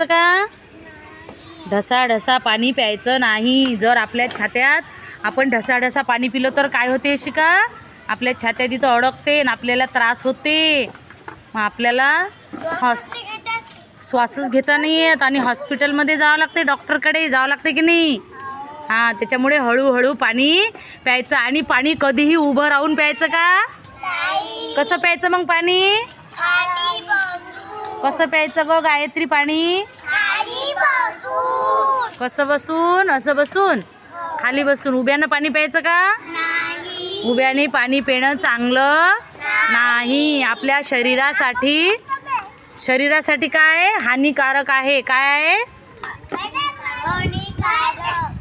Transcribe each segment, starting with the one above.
का ढसा पाणी प्यायचं नाही. जर आपल्या छात्यात आपण ढसा पाणी पिलं तर काय होते शिका, आपल्या छात्यात इथं अडकते आणि आपल्याला त्रास होते. मग आपल्याला श्वासच घेता नाही येत आणि हॉस्पिटलमध्ये जावं लागते, डॉक्टरकडे जावं लागते की नाही. हां, त्याच्यामुळे हळूहळू पाणी प्यायचं. आणि पाणी कधीही उभं राहून प्यायचं का? कसं प्यायचं मग पाणी? कसं प्यायचं ग गायत्री पाणी? कसं बसून? असं बसून? खाली बसून. उभ्यानं पाणी प्यायचं का? उभ्याने पाणी पिणं चांगलं नाही. आपल्या शरीरासाठी काय हानिकारक आहे? काय आहे?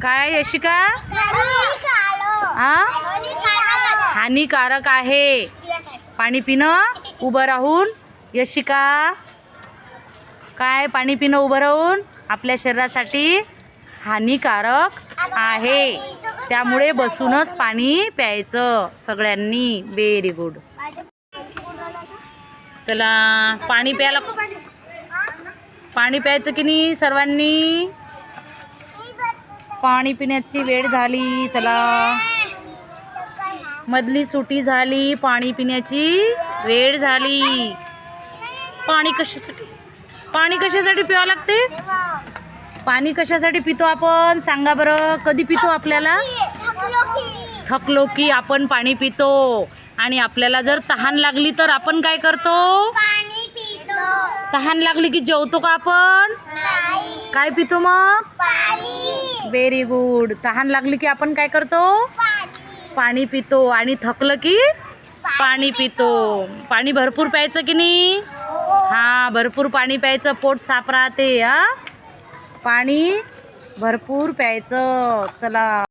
काय यशिका? हानिकारक आहे पाणी पिणं उभं राहून. यशिका, काय पाणी पिणं उभं राहून आपल्या शरीरासाठी हानिकारक आहे. त्यामुळे बसूनच पाणी प्यायचं सगळ्यांनी. Very good. चला पाणी प्यायचं की नाही सर्वांनी? पाणी पिण्याची वेळ झाली. चला, मधली सुटी झाली, पाणी पिण्याची वेळ झाली. पाणी कशासाठी प्यावं लागते? पाणी कशासाठी पितो आपण? सांगा बरं. कधी पितो? आपल्याला थकलो की आपण पाणी पितो. आणि आपल्याला जर तहान लागली तर आपण काय करतो? तहान लागली की जेवतो का आपण? काय पितो मग? Very good. तहान लागली की आपण काय करतो? पाणी पितो. आणि थकलं की पाणी पितो. पाणी भरपूर प्यायचं की नाही? हां, भरपूर पाणी प्यायचं, पोट साफ राहते. पाणी भरपूर प्यायचं. चला.